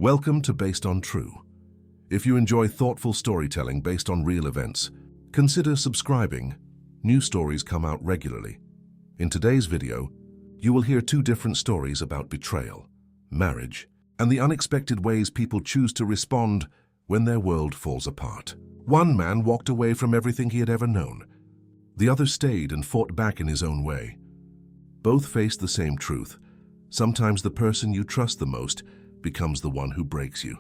Welcome to Based on True. If you enjoy thoughtful storytelling based on real events, consider subscribing. New stories come out regularly. In today's video, you will hear two different stories about betrayal, marriage, and the unexpected ways people choose to respond when their world falls apart. One man walked away from everything he had ever known. The other stayed and fought back in his own way. Both faced the same truth. Sometimes the person you trust the most becomes the one who breaks you.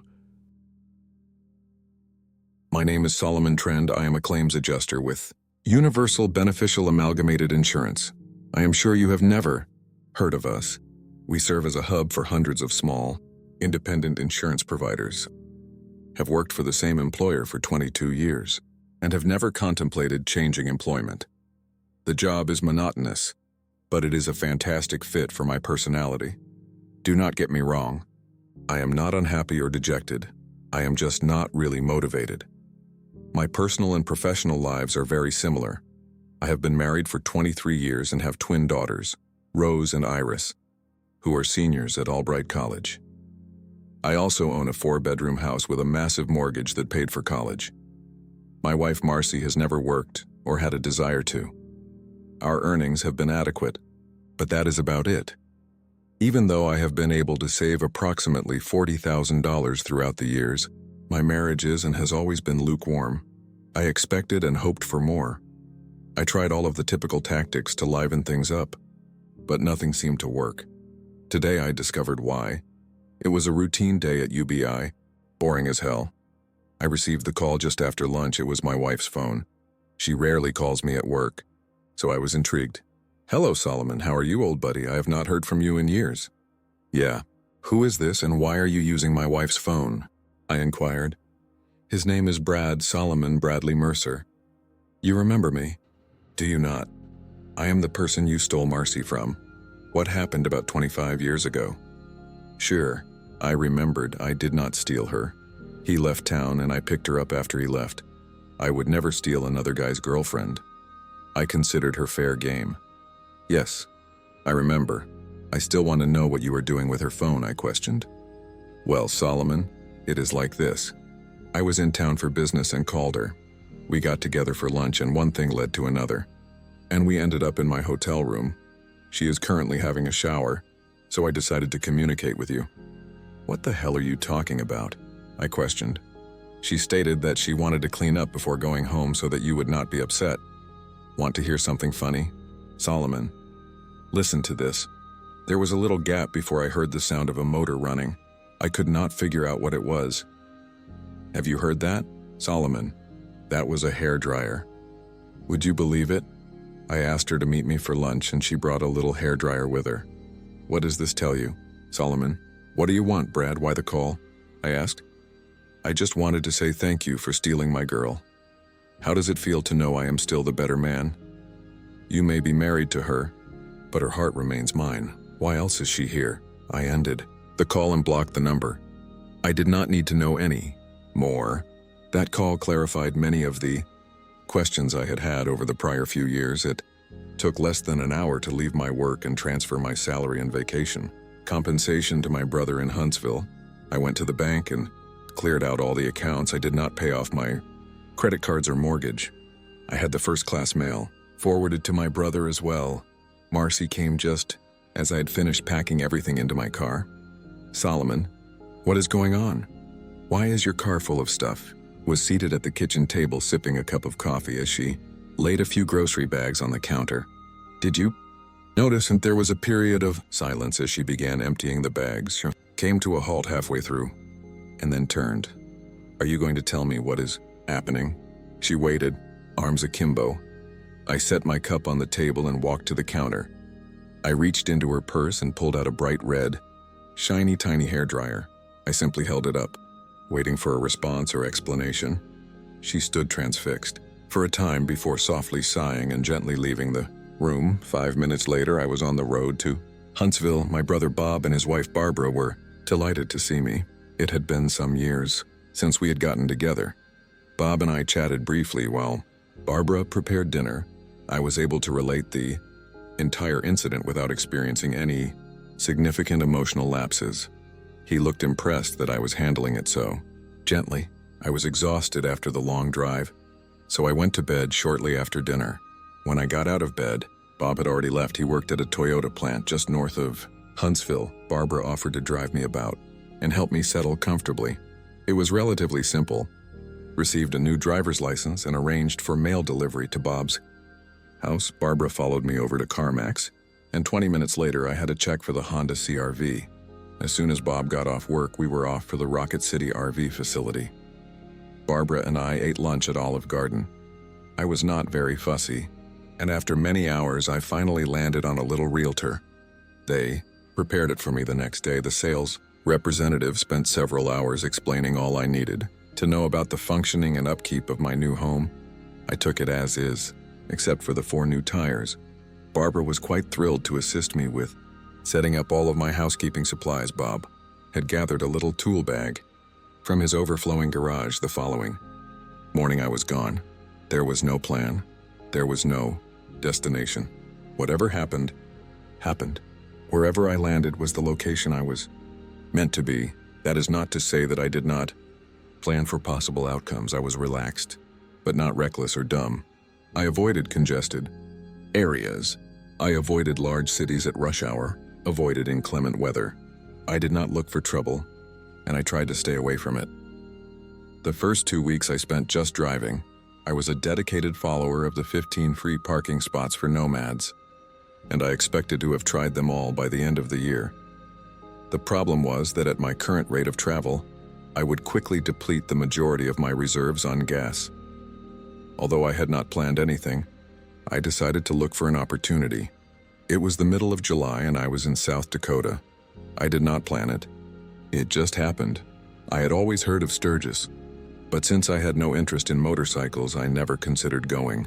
My name is Solomon Trend. I am a claims adjuster with Universal Beneficial Amalgamated Insurance. I am sure you have never heard of us. We serve as a hub for hundreds of small, independent insurance providers, have worked for the same employer for 22 years, and have never contemplated changing employment. The job is monotonous, but it is a fantastic fit for my personality. Do not get me wrong. I am not unhappy or dejected. I am just not really motivated. My personal and professional lives are very similar. I have been married for 23 years and have twin daughters, Rose and Iris, who are seniors at Albright College. I also own a 4-bedroom house with a massive mortgage that paid for college. My wife Marcy has never worked or had a desire to. Our earnings have been adequate, but that is about it. Even though I have been able to save approximately $40,000 throughout the years, my marriage is and has always been lukewarm. I expected and hoped for more. I tried all of the typical tactics to liven things up, but nothing seemed to work. Today I discovered why. It was a routine day at UBI, boring as hell. I received the call just after lunch. It was my wife's phone. She rarely calls me at work, so I was intrigued. "Hello, Solomon. How are you, old buddy? I have not heard from you in years." "Yeah. Who is this and why are you using my wife's phone?" I inquired. "His name is Solomon Bradley Mercer. You remember me, do you not? I am the person you stole Marcy from. What happened about 25 years ago?" "Sure. I remembered. I did not steal her. He left town and I picked her up after he left. I would never steal another guy's girlfriend. I considered her fair game." "Yes, I remember. I still want to know what you were doing with her phone," I questioned. "Well, Solomon, it is like this. I was in town for business and called her. We got together for lunch and one thing led to another. And we ended up in my hotel room. She is currently having a shower, so I decided to communicate with you." "What the hell are you talking about?" I questioned. "She stated that she wanted to clean up before going home so that you would not be upset. Want to hear something funny? Solomon, listen to this. There was a little gap before I heard the sound of a motor running. I could not figure out what it was. Have you heard that? Solomon, that was a hairdryer. Would you believe it? I asked her to meet me for lunch and she brought a little hairdryer with her. What does this tell you? Solomon, what do you want, Brad? Why the call? I asked. I just wanted to say thank you for stealing my girl. How does it feel to know I am still the better man? You may be married to her, but her heart remains mine. Why else is she here? I ended the call and blocked the number. I did not need to know any more. That call clarified many of the questions I had had over the prior few years. It took less than an hour to leave my work and transfer my salary and vacation compensation to my brother in Huntsville. I went to the bank and cleared out all the accounts. I did not pay off my credit cards or mortgage. I had the first-class mail forwarded to my brother as well. Marcy came just as I had finished packing everything into my car. Solomon, what is going on? Why is your car full of stuff? Was seated at the kitchen table sipping a cup of coffee as she laid a few grocery bags on the counter. Did you notice? And there was a period of silence as she began emptying the bags. She came to a halt halfway through and then turned. Are you going to tell me what is happening? She waited, arms akimbo. I set my cup on the table and walked to the counter. I reached into her purse and pulled out a bright red, shiny tiny hairdryer. I simply held it up, waiting for a response or explanation. She stood transfixed for a time before softly sighing and gently leaving the room. 5 minutes later, I was on the road to Huntsville. My brother Bob and his wife Barbara were delighted to see me. It had been some years since we had gotten together. Bob and I chatted briefly while Barbara prepared dinner. I was able to relate the entire incident without experiencing any significant emotional lapses. He looked impressed that I was handling it so gently. I was exhausted after the long drive, so I went to bed shortly after dinner. When I got out of bed, Bob had already left. He worked at a Toyota plant just north of Huntsville. Barbara offered to drive me about and help me settle comfortably. It was relatively simple. Received a new driver's license and arranged for mail delivery to Bob's house. Barbara followed me over to CarMax, and 20 minutes later I had a check for the Honda CR-V. As soon as Bob got off work, we were off for the Rocket City RV facility. Barbara and I ate lunch at Olive Garden. I was not very fussy, and after many hours I finally landed on a little realtor. They prepared it for me the next day. The sales representative spent several hours explaining all I needed to know about the functioning and upkeep of my new home. I took it as is, except for the 4 new tires. Barbara was quite thrilled to assist me with setting up all of my housekeeping supplies. Bob had gathered a little tool bag from his overflowing garage. The following morning I was gone. There was no plan. There was no destination. Whatever happened, happened. Wherever I landed was the location I was meant to be. That is not to say that I did not plan for possible outcomes. I was relaxed, but not reckless or dumb. I avoided congested areas. I avoided large cities at rush hour, avoided inclement weather. I did not look for trouble, and I tried to stay away from it. The first 2 weeks I spent just driving. I was a dedicated follower of the 15 free parking spots for nomads, and I expected to have tried them all by the end of the year. The problem was that at my current rate of travel, I would quickly deplete the majority of my reserves on gas. Although I had not planned anything, I decided to look for an opportunity. It was the middle of July and I was in South Dakota. I did not plan it. It just happened. I had always heard of Sturgis, but since I had no interest in motorcycles, I never considered going.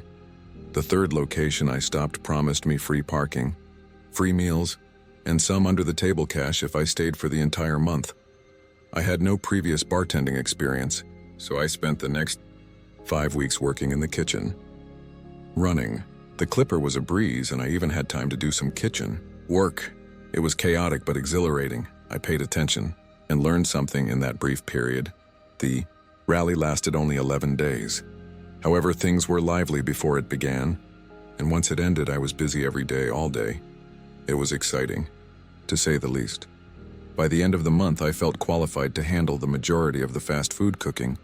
The third location I stopped promised me free parking, free meals, and some under-the-table cash if I stayed for the entire month. I had no previous bartending experience, so I spent the next 5 weeks working in the kitchen. Running. The Clipper was a breeze, and I even had time to do some kitchen work. It was chaotic but exhilarating. I paid attention and learned something in that brief period. The rally lasted only 11 days. However, things were lively before it began, and once it ended, I was busy every day, all day. It was exciting, to say the least. By the end of the month, I felt qualified to handle the majority of the fast food cooking,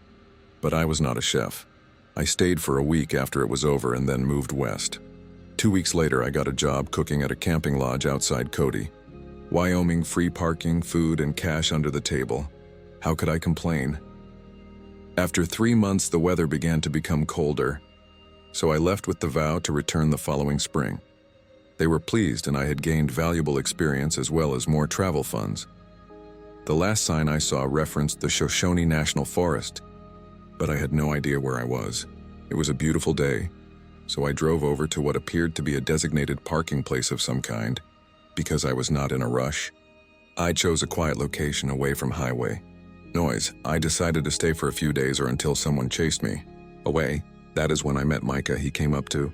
but I was not a chef. I stayed for a week after it was over and then moved west. 2 weeks later, I got a job cooking at a camping lodge outside Cody, Wyoming. Free parking, food, and cash under the table. How could I complain? After 3 months, the weather began to become colder, so I left with the vow to return the following spring. They were pleased, and I had gained valuable experience as well as more travel funds. The last sign I saw referenced the Shoshone National Forest, but I had no idea where I was. It was a beautiful day, so I drove over to what appeared to be a designated parking place of some kind. Because I was not in a rush, I chose a quiet location away from highway noise. I decided to stay for a few days or until someone chased me away. That is when I met Micah. He came up to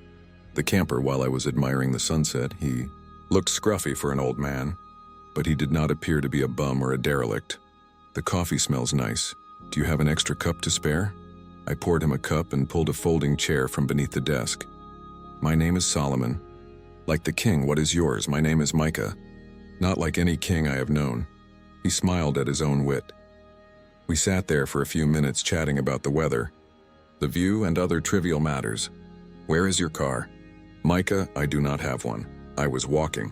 the camper while I was admiring the sunset. He looked scruffy for an old man, but he did not appear to be a bum or a derelict. The coffee smells nice. Do you have an extra cup to spare? I poured him a cup and pulled a folding chair from beneath the desk. My name is Solomon. Like the king. What is yours? My name is Micah. Not like any king I have known. He smiled at his own wit. We sat there for a few minutes chatting about the weather, the view, and other trivial matters. Where is your car? Micah, I do not have one. I was walking.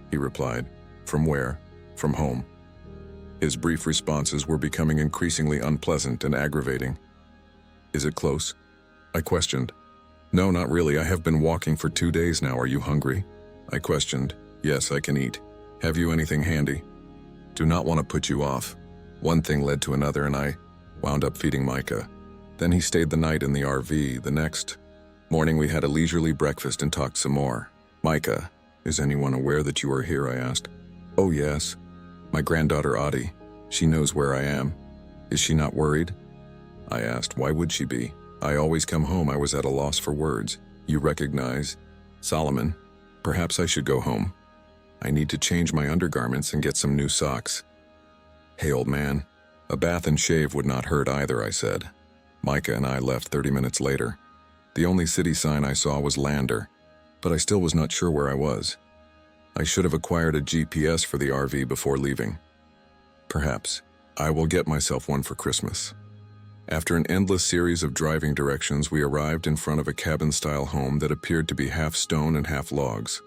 He replied. From where? From home. His brief responses were becoming increasingly unpleasant and aggravating. Is it close? I questioned. No, not really. I have been walking for 2 days now. Are you hungry? I questioned. Yes, I can eat. Have you anything handy? Do not want to put you off. One thing led to another, and I wound up feeding Micah. Then he stayed the night in the RV. The next morning we had a leisurely breakfast and talked some more. Micah, is anyone aware that you are here? I asked. Oh yes. My granddaughter Audie. She knows where I am. Is she not worried? I asked. Why would she be? I always come home. I was at a loss for words. You recognize Solomon. Perhaps I should go home. I need to change my undergarments and get some new socks. Hey, old man. A bath and shave would not hurt either, I said. Micah and I left 30 minutes later. The only city sign I saw was Lander, but I still was not sure where I was. I should have acquired a GPS for the RV before leaving. Perhaps. I will get myself one for Christmas. After an endless series of driving directions, we arrived in front of a cabin-style home that appeared to be half stone and half logs.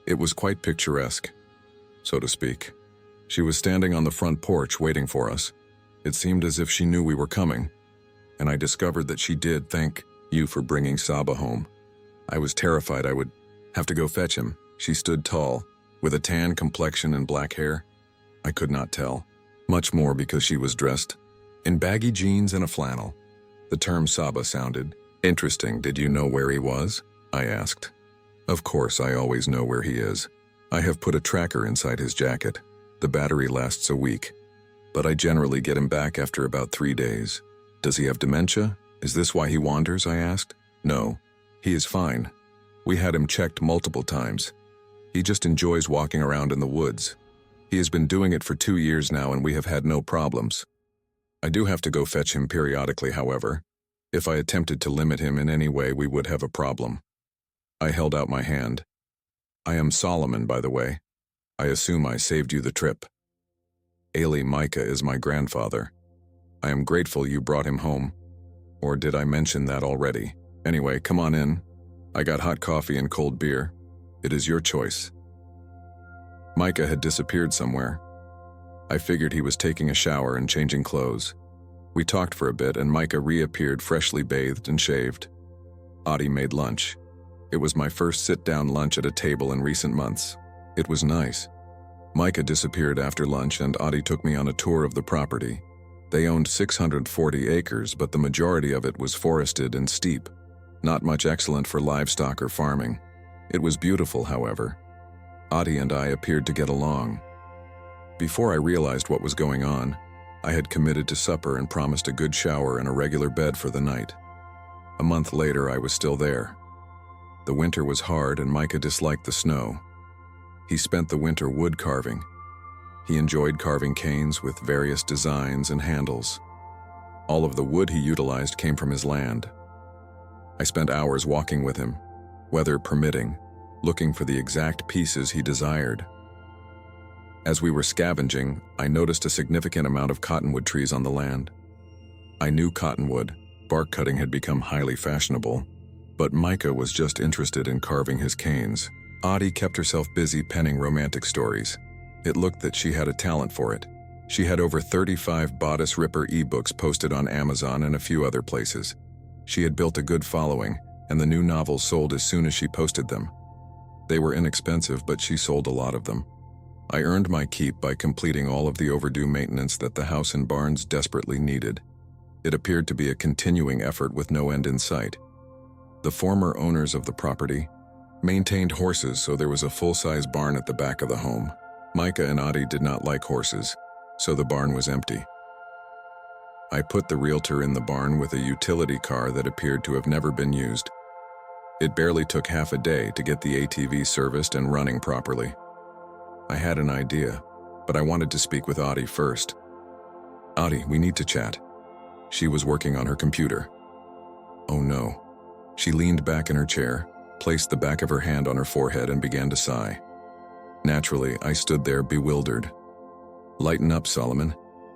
It was quite picturesque, so to speak. She was standing on the front porch waiting for us. It seemed as if she knew we were coming, and I discovered that she did thank you for bringing Saba home. I was terrified I would have to go fetch him. She stood tall, with a tan complexion and black hair. I could not tell, much more because she was dressed in baggy jeans and a flannel. The term Saba sounded interesting. Did you know where he was? I asked. Of course, I always know where he is. I have put a tracker inside his jacket. The battery lasts a week, but I generally get him back after about 3 days. Does he have dementia? Is this why he wanders? I asked. No, he is fine. We had him checked multiple times. He just enjoys walking around in the woods. He has been doing it for 2 years now and we have had no problems. I do have to go fetch him periodically, however. If I attempted to limit him in any way, we would have a problem. I held out my hand. I am Solomon, by the way. I assume I saved you the trip. Ailey Micah is my grandfather. I am grateful you brought him home. Or did I mention that already? Anyway, come on in. I got hot coffee and cold beer. It is your choice. Micah had disappeared somewhere. I figured he was taking a shower and changing clothes. We talked for a bit and Micah reappeared freshly bathed and shaved. Audie made lunch. It was my first sit-down lunch at a table in recent months. It was nice. Micah disappeared after lunch and Audie took me on a tour of the property. They owned 640 acres, but the majority of it was forested and steep. Not much excellent for livestock or farming. It was beautiful, however. Audie and I appeared to get along. Before I realized what was going on, I had committed to supper and promised a good shower and a regular bed for the night. A month later, I was still there. The winter was hard and Micah disliked the snow. He spent the winter wood carving. He enjoyed carving canes with various designs and handles. All of the wood he utilized came from his land. I spent hours walking with him, weather permitting, looking for the exact pieces he desired. As we were scavenging, I noticed a significant amount of cottonwood trees on the land. I knew cottonwood, bark cutting had become highly fashionable, but Micah was just interested in carving his canes. Audie kept herself busy penning romantic stories. It looked that she had a talent for it. She had over 35 Bodice Ripper ebooks posted on Amazon and a few other places. She had built a good following, and the new novels sold as soon as she posted them. They were inexpensive, but she sold a lot of them. I earned my keep by completing all of the overdue maintenance that the house and barns desperately needed. It appeared to be a continuing effort with no end in sight. The former owners of the property maintained horses, so there was a full-size barn at the back of the home. Micah and Audie did not like horses, so the barn was empty. I put the realtor in the barn with a utility car that appeared to have never been used. It barely took half a day to get the ATV serviced and running properly. I had an idea, but I wanted to speak with Audie first. Audie, we need to chat. She was working on her computer. Oh no. She leaned back in her chair, placed the back of her hand on her forehead and began to sigh. Naturally, I stood there bewildered. Lighten up, Solomon.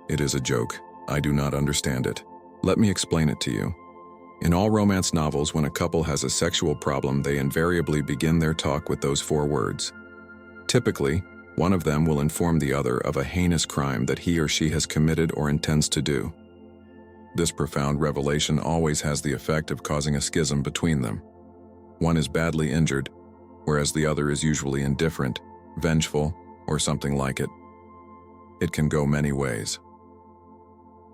It is a joke. I do not understand it. Let me explain it to you. In all romance novels, when a couple has a sexual problem, they invariably begin their talk with those 4 words. Typically, one of them will inform the other of a heinous crime that he or she has committed or intends to do. This profound revelation always has the effect of causing a schism between them. One is badly injured, whereas the other is usually indifferent, vengeful, or something like it. It can go many ways.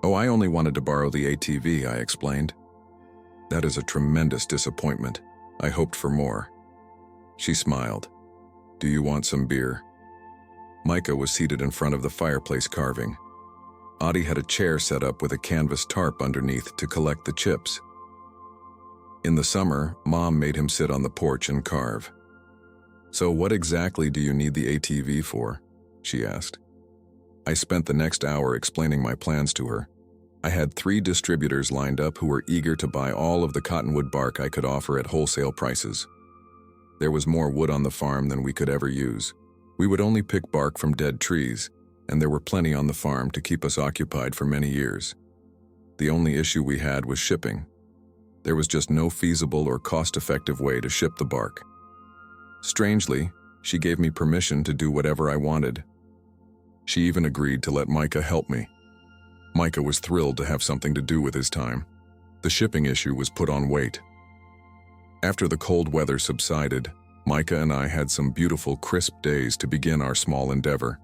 Oh, I only wanted to borrow the ATV, I explained. That is a tremendous disappointment. I hoped for more. She smiled. Do you want some beer? Micah was seated in front of the fireplace carving. Audie had a chair set up with a canvas tarp underneath to collect the chips. In the summer, Mom made him sit on the porch and carve. So what exactly do you need the ATV for? She asked. I spent the next hour explaining my plans to her. I had 3 distributors lined up who were eager to buy all of the cottonwood bark I could offer at wholesale prices. There was more wood on the farm than we could ever use. We would only pick bark from dead trees, and there were plenty on the farm to keep us occupied for many years. The only issue we had was shipping. There was just no feasible or cost-effective way to ship the bark. Strangely, she gave me permission to do whatever I wanted. She even agreed to let Micah help me. Micah was thrilled to have something to do with his time. The shipping issue was put on wait. After the cold weather subsided, Micah and I had some beautiful, crisp days to begin our small endeavor.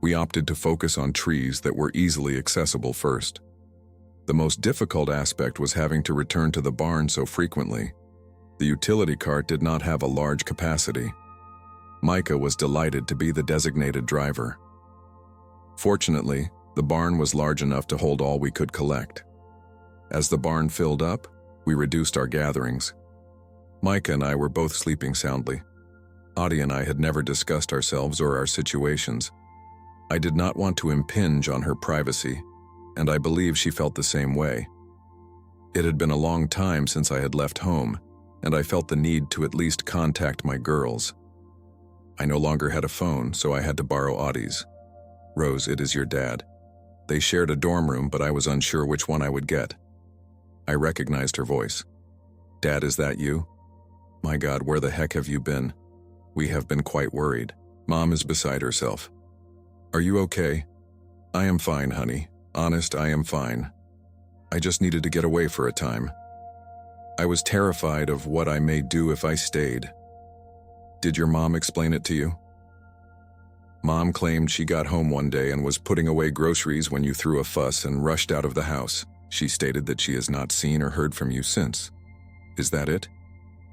We opted to focus on trees that were easily accessible first. The most difficult aspect was having to return to the barn so frequently. The utility cart did not have a large capacity. Micah was delighted to be the designated driver. Fortunately, the barn was large enough to hold all we could collect. As the barn filled up, we reduced our gatherings. Micah and I were both sleeping soundly. Audie and I had never discussed ourselves or our situations. I did not want to impinge on her privacy, and I believe she felt the same way. It had been a long time since I had left home, and I felt the need to at least contact my girls. I no longer had a phone, so I had to borrow Audie's. "Rose, it is your dad." They shared a dorm room, but I was unsure which one I would get. I recognized her voice. "Dad, is that you? My God, where the heck have you been? We have been quite worried. Mom is beside herself." "Are you okay?" "I am fine, honey. Honest, I am fine. I just needed to get away for a time. I was terrified of what I may do if I stayed." "Did your mom explain it to you?" "Mom claimed she got home one day and was putting away groceries when you threw a fuss and rushed out of the house. She stated that she has not seen or heard from you since. Is that it?"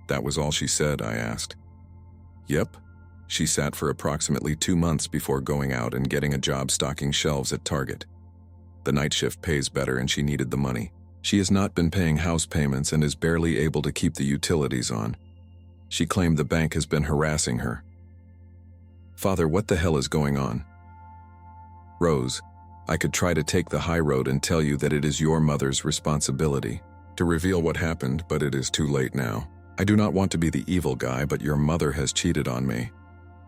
"That was all she said," I asked. "Yep." She sat for approximately 2 months before going out and getting a job stocking shelves at Target. The night shift pays better and she needed the money. She has not been paying house payments and is barely able to keep the utilities on. She claimed the bank has been harassing her. "Father, what the hell is going on?" "Rose, I could try to take the high road and tell you that it is your mother's responsibility to reveal what happened, but it is too late now. I do not want to be the evil guy, but your mother has cheated on me."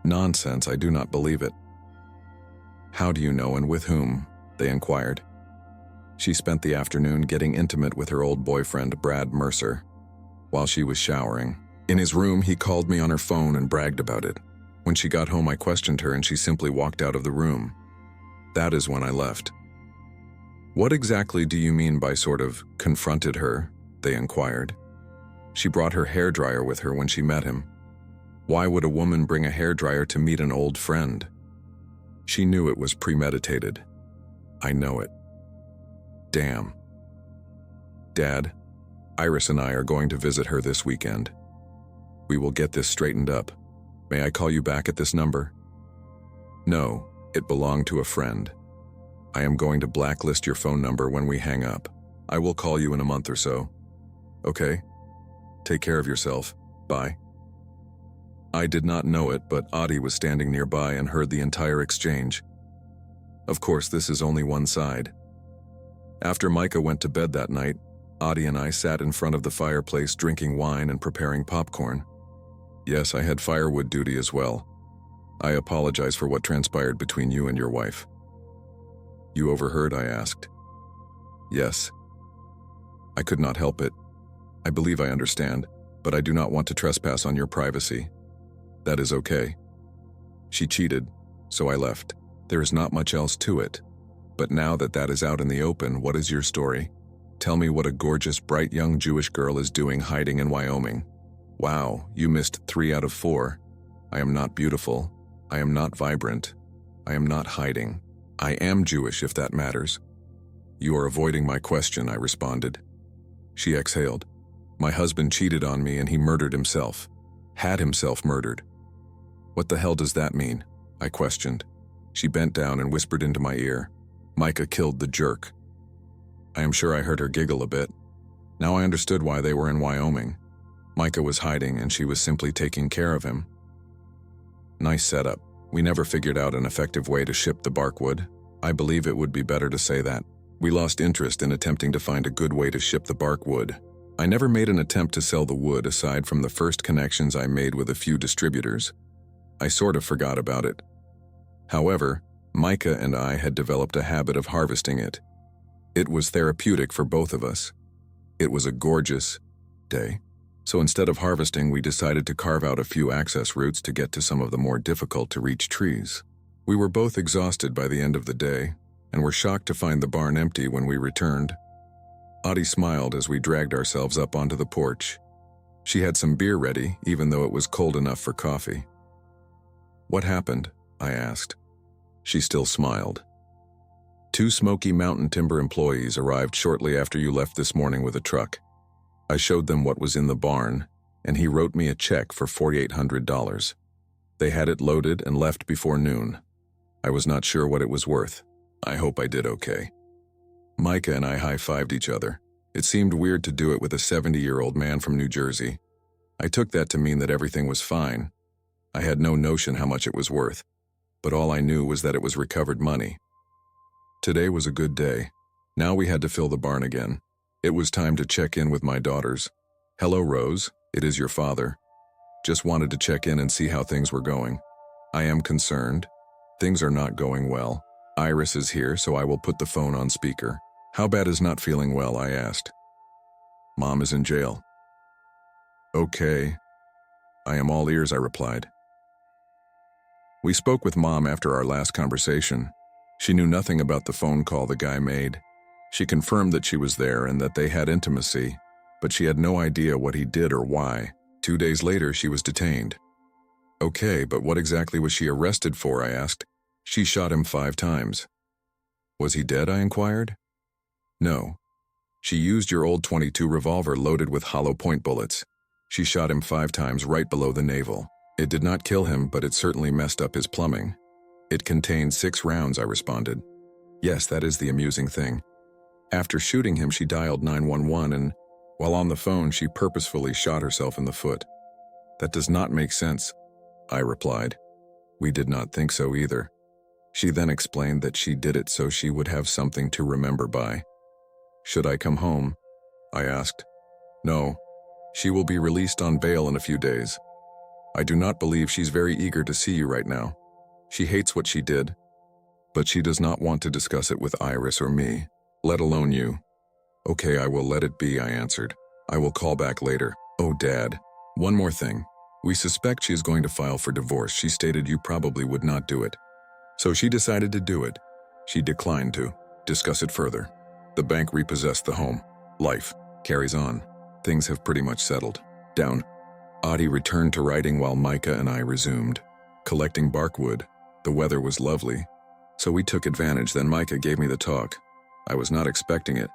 "Nonsense, I do not believe it." "How do you know and with whom?" they inquired. She spent the afternoon getting intimate with her old boyfriend, Brad Mercer, while she was showering. In his room, he called me on her phone and bragged about it. When she got home, I questioned her and she simply walked out of the room. That is when I left. "What exactly do you mean by sort of confronted her?" they inquired. "She brought her hairdryer with her when she met him. Why would a woman bring a hairdryer to meet an old friend? She knew it was premeditated. I know it. Damn. Dad, Iris and I are going to visit her this weekend. We will get this straightened up. May I call you back at this number?" "No, it belonged to a friend. I am going to blacklist your phone number when we hang up. I will call you in a month or so. Okay? Take care of yourself. Bye." I did not know it, but Audie was standing nearby and heard the entire exchange. Of course, this is only one side. After Micah went to bed that night, Audie and I sat in front of the fireplace drinking wine and preparing popcorn. Yes, I had firewood duty as well. I apologize for what transpired between you and your wife. "You overheard?" I asked. "Yes. I could not help it. I believe I understand, but I do not want to trespass on your privacy. That is okay. She cheated, so I left. There is not much else to it. But now that that is out in the open, what is your story? Tell me what a gorgeous, bright young Jewish girl is doing hiding in Wyoming. Wow, you missed 3 out of 4. I am not beautiful. I am not vibrant. I am not hiding. I am Jewish, if that matters." "You are avoiding my question," I responded. She exhaled. "My husband cheated on me and he murdered himself. Had himself murdered." "What the hell does that mean?" I questioned. She bent down and whispered into my ear, "Micah killed the jerk." I am sure I heard her giggle a bit. Now I understood why they were in Wyoming. Micah was hiding and she was simply taking care of him. Nice setup. We never figured out an effective way to ship the bark wood. I believe it would be better to say that. We lost interest in attempting to find a good way to ship the bark wood. I never made an attempt to sell the wood aside from the first connections I made with a few distributors. I sort of forgot about it. However, Micah and I had developed a habit of harvesting it. It was therapeutic for both of us. It was a gorgeous day. So instead of harvesting, we decided to carve out a few access routes to get to some of the more difficult to reach trees. We were both exhausted by the end of the day, and were shocked to find the barn empty when we returned. Audie smiled as we dragged ourselves up onto the porch. She had some beer ready, even though it was cold enough for coffee. "What happened?" I asked. She still smiled. "2 Smoky Mountain Timber employees arrived shortly after you left this morning with a truck. I showed them what was in the barn, and he wrote me a check for $4,800. They had it loaded and left before noon. I was not sure what it was worth. I hope I did okay." Micah and I high-fived each other. It seemed weird to do it with a 70-year-old man from New Jersey. I took that to mean that everything was fine. I had no notion how much it was worth, but all I knew was that it was recovered money. Today was a good day. Now we had to fill the barn again. It was time to check in with my daughters. "Hello, Rose. It is your father. Just wanted to check in and see how things were going. I am concerned. Things are not going well. Iris is here, so I will put the phone on speaker." "How bad is not feeling well?" I asked. "Mom is in jail." "Okay. I am all ears," I replied. We spoke with Mom after our last conversation. She knew nothing about the phone call the guy made. She confirmed that she was there and that they had intimacy, but she had no idea what he did or why. 2 days later, she was detained. "Okay, but what exactly was she arrested for?" I asked. "She shot him 5 times. "Was he dead?" I inquired. "No. She used your old .22 revolver loaded with hollow point bullets. She shot him 5 times right below the navel. It did not kill him, but it certainly messed up his plumbing. It contained 6 rounds, I responded. Yes, that is the amusing thing. After shooting him, she dialed 911 and, while on the phone, she purposefully shot herself in the foot. That does not make sense, I replied. We did not think so either. She then explained that she did it so she would have something to remember by. Should I come home? I asked. No. She will be released on bail in a few days. I do not believe she's very eager to see you right now. She hates what she did, but she does not want to discuss it with Iris or me, let alone you. Okay, I will let it be, I answered. I will call back later. Oh, Dad. One more thing. We suspect she is going to file for divorce. She stated you probably would not do it. So she decided to do it. She declined to discuss it further. The bank repossessed the home. Life carries on. Things have pretty much settled down. Audie returned to writing while Micah and I resumed. Collecting barkwood. The weather was lovely, so we took advantage. Then Micah gave me the talk. I was not expecting it.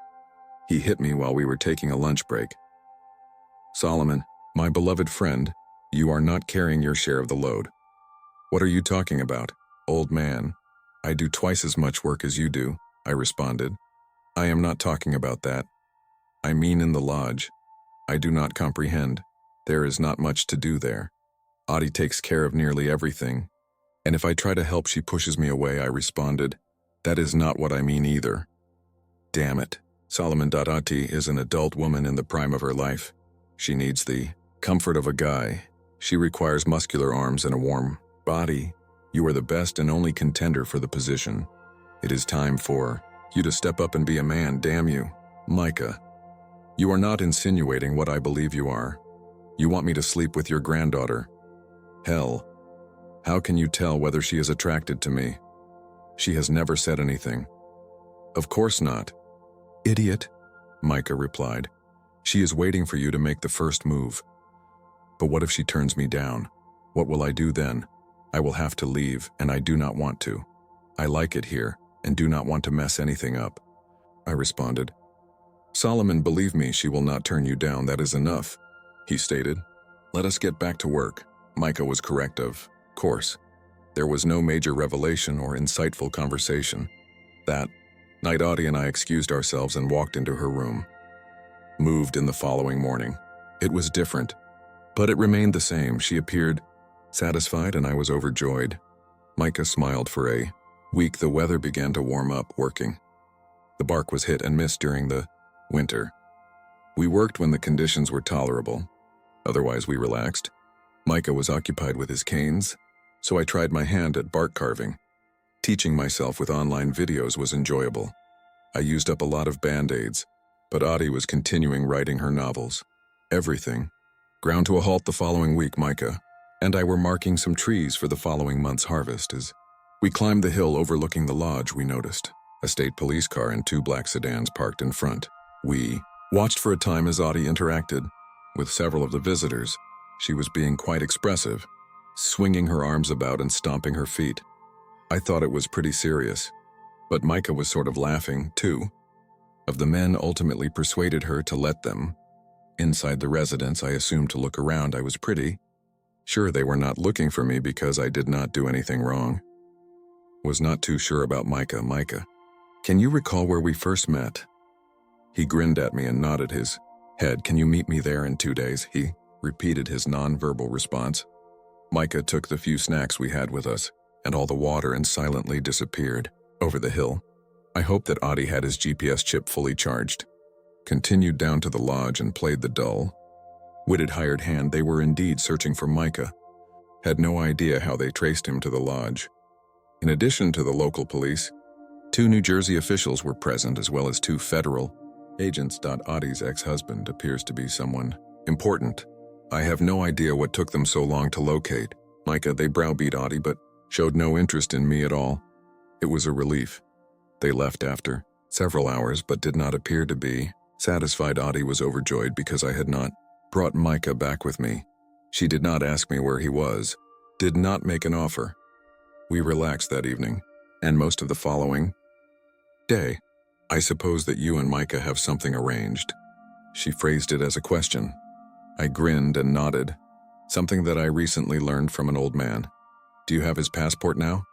He hit me while we were taking a lunch break. Solomon, my beloved friend, you are not carrying your share of the load. What are you talking about, old man? I do twice as much work as you do, I responded. I am not talking about that. I mean in the lodge. I do not comprehend. There is not much to do there. Audie takes care of nearly everything. And if I try to help, she pushes me away, I responded. That is not what I mean either. Damn it. Solomon Audie is an adult woman in the prime of her life. She needs the comfort of a guy. She requires muscular arms and a warm body. You are the best and only contender for the position. It is time for you to step up and be a man, damn you. Micah, you are not insinuating what I believe you are. You want me to sleep with your granddaughter. Hell, how can you tell whether she is attracted to me? She has never said anything. Of course not. Idiot, Micah replied. She is waiting for you to make the first move. But what if she turns me down? What will I do then? I will have to leave, and I do not want to. I like it here, and do not want to mess anything up. I responded. Solomon, believe me, she will not turn you down, that is enough, he stated. Let us get back to work. Micah was correct, of course. There was no major revelation or insightful conversation. That night, Audie and I excused ourselves and walked into her room. Moved in the following morning. It was different, but it remained the same. She appeared satisfied and I was overjoyed. Micah smiled for a week. The weather began to warm up working. The bark was hit and miss during the winter. We worked when the conditions were tolerable. Otherwise, we relaxed. Micah was occupied with his canes, so I tried my hand at bark carving. Teaching myself with online videos was enjoyable. I used up a lot of band-aids, but Audie was continuing writing her novels. Everything ground to a halt the following week. Micah and I were marking some trees for the following month's harvest. As we climbed the hill overlooking the lodge, we noticed a state police car and 2 black sedans parked in front. We watched for a time as Audie interacted with several of the visitors. She was being quite expressive, swinging her arms about and stomping her feet. I thought it was pretty serious, but Micah was sort of laughing, too. Of the men ultimately persuaded her to let them inside the residence. I assumed to look around. I was pretty sure they were not looking for me because I did not do anything wrong. Was not too sure about Micah. Micah, can you recall where we first met? He grinned at me and nodded his head. Can you meet me there in 2 days? He repeated his nonverbal response. Micah took the few snacks we had with us and all the water and silently disappeared over the hill. I hoped that Audie had his GPS chip fully charged. Continued down to the lodge and played the dull-witted hired hand. They were indeed searching for Micah. Had no idea how they traced him to the lodge. In addition to the local police, 2 New Jersey officials were present, as well as 2 federal agents. Audie's ex-husband appears to be someone important. I have no idea what took them so long to locate Micah. They browbeat Audie but showed no interest in me at all. It was a relief. They left after several hours but did not appear to be satisfied. Audie was overjoyed because I had not brought Micah back with me. She did not ask me where he was, did not make an offer. We relaxed that evening, and most of the following day. I suppose that you and Micah have something arranged. She phrased it as a question. I grinned and nodded. Something that I recently learned from an old man. Do you have his passport now?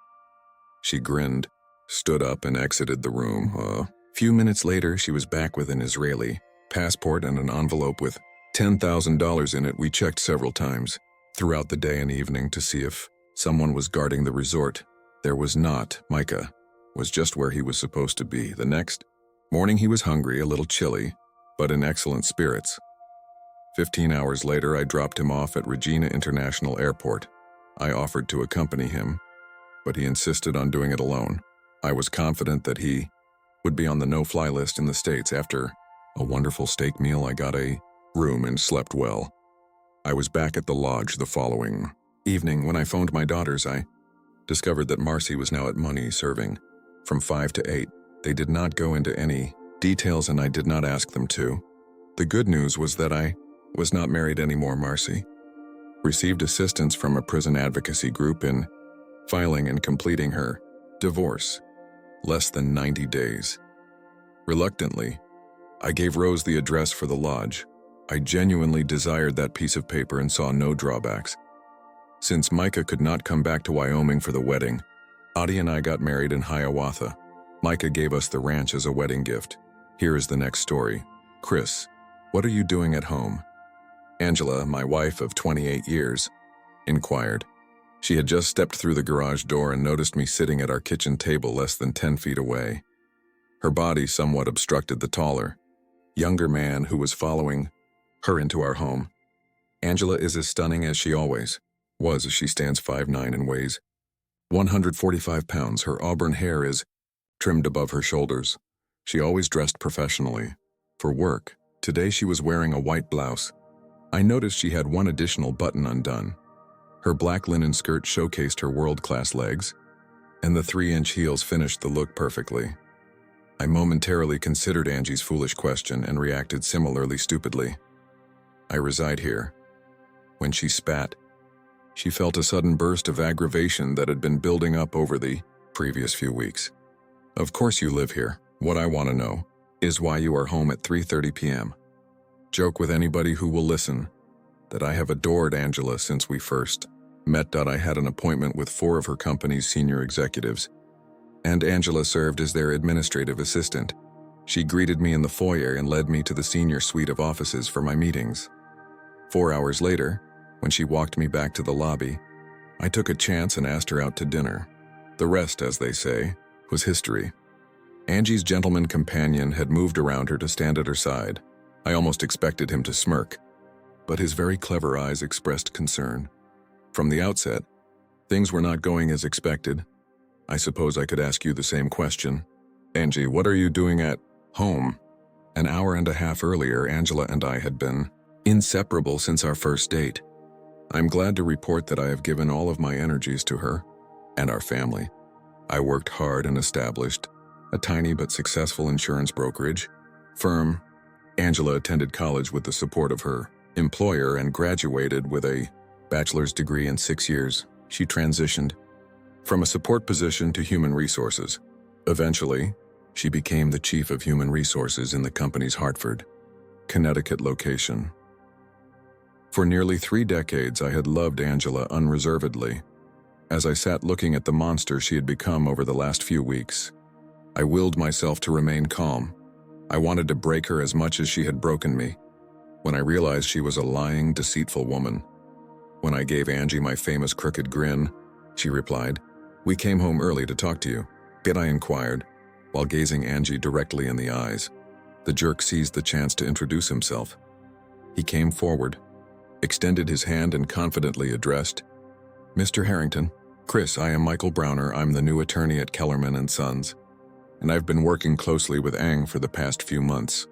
She grinned, stood up and exited the room. A few minutes later, she was back with an Israeli passport and an envelope with $10,000 in it. We checked several times throughout the day and evening to see if someone was guarding the resort. There was not. Micah was just where he was supposed to be. The next morning he was hungry, a little chilly, but in excellent spirits. 15 hours later, I dropped him off at Regina International Airport. I offered to accompany him, but he insisted on doing it alone. I was confident that he would be on the no-fly list in the States. After a wonderful steak meal, I got a room and slept well. I was back at the lodge the following evening. When I phoned my daughters, I discovered that Marcy was now at money serving from 5 to 8. They did not go into any details and I did not ask them to. The good news was that I was not married anymore. Marcy received assistance from a prison advocacy group in filing and completing her divorce. Less than 90 days. Reluctantly, I gave Rose the address for the lodge. I genuinely desired that piece of paper and saw no drawbacks. Since Micah could not come back to Wyoming for the wedding, Audie and I got married in Hiawatha. Micah gave us the ranch as a wedding gift. Here is the next story. Chris, what are you doing at home? Angela, my wife of 28 years, inquired. She had just stepped through the garage door and noticed me sitting at our kitchen table less than 10 feet away. Her body somewhat obstructed the taller, younger man who was following her into our home. Angela is as stunning as she always was. She stands 5'9" and weighs 145 pounds. Her auburn hair is trimmed above her shoulders. She always dressed professionally. For work, today she was wearing a white blouse. I noticed she had one additional button undone. Her black linen skirt showcased her world-class legs, and the 3-inch heels finished the look perfectly. I momentarily considered Angie's foolish question and reacted similarly stupidly. I reside here. When she spat, she felt a sudden burst of aggravation that had been building up over the previous few weeks. Of course you live here. What I want to know is why you are home at 3:30 p.m. Joke with anybody who will listen that I have adored Angela since we first met. I had an appointment with 4 of her company's senior executives, and Angela served as their administrative assistant. She greeted me in the foyer and led me to the senior suite of offices for my meetings. 4 hours later, when she walked me back to the lobby, I took a chance and asked her out to dinner. The rest, as they say, was history. Angie's gentleman companion had moved around her to stand at her side. I almost expected him to smirk, but his very clever eyes expressed concern. From the outset, things were not going as expected. I suppose I could ask you the same question. Angie, what are you doing at home? An hour and a half earlier, Angela and I had been inseparable since our first date. I'm glad to report that I have given all of my energies to her and our family. I worked hard and established a tiny but successful insurance brokerage firm. Angela attended college with the support of her employer and graduated with a bachelor's degree in 6 years. She transitioned from a support position to human resources. Eventually, she became the chief of human resources in the company's Hartford, Connecticut location. For nearly 3 decades, I had loved Angela unreservedly. As I sat looking at the monster she had become over the last few weeks, I willed myself to remain calm. I wanted to break her as much as she had broken me. When I realized she was a lying, deceitful woman. When I gave Angie my famous crooked grin, she replied, "We came home early to talk to you." Yet I inquired, while gazing Angie directly in the eyes. The jerk seized the chance to introduce himself. He came forward, extended his hand and confidently addressed, "Mr. Harrington, Chris, I am Michael Browner. I'm the new attorney at Kellerman & Sons, and I've been working closely with Ang for the past few months."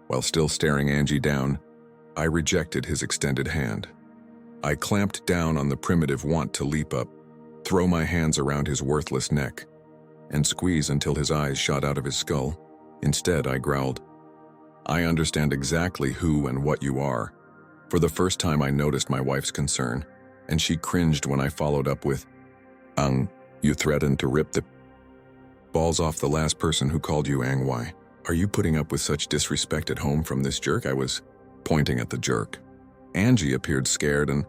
While still staring Angie down, I rejected his extended hand. I clamped down on the primitive want to leap up, throw my hands around his worthless neck, and squeeze until his eyes shot out of his skull. Instead, I growled, "I understand exactly who and what you are." For the first time, I noticed my wife's concern, and she cringed when I followed up with, "Ang, you threatened to rip the balls off the last person who called you Ang. Why are you putting up with such disrespect at home from this jerk?" I was pointing at the jerk. Angie appeared scared and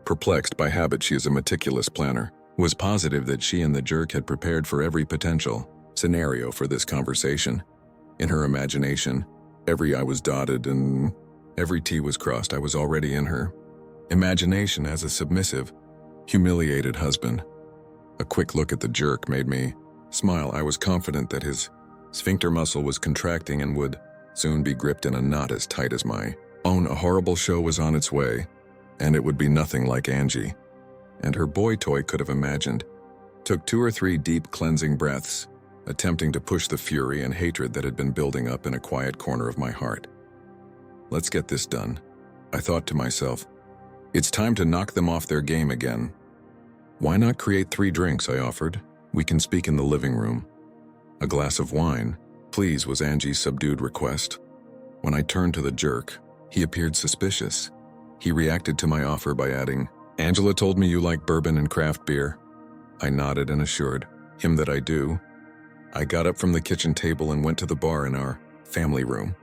perplexed. By habit, she is a meticulous planner. Was positive that she and the jerk had prepared for every potential scenario for this conversation. In her imagination, every I was dotted and every T was crossed. I was already in her imagination as a submissive, humiliated husband. A quick look at the jerk made me smile. I was confident that his sphincter muscle was contracting and would soon be gripped in a knot as tight as my own. A horrible show was on its way, and it would be nothing like Angie and her boy toy could have imagined. Took 2 or 3 deep cleansing breaths, attempting to push the fury and hatred that had been building up in a quiet corner of my heart. Let's get this done, I thought to myself. It's time to knock them off their game again. Why not create 3 drinks, I offered. We can speak in the living room. A glass of wine, please, was Angie's subdued request. When I turned to the jerk, he appeared suspicious. He reacted to my offer by adding, "Angela told me you like bourbon and craft beer." I nodded and assured him that I do. I got up from the kitchen table and went to the bar in our family room.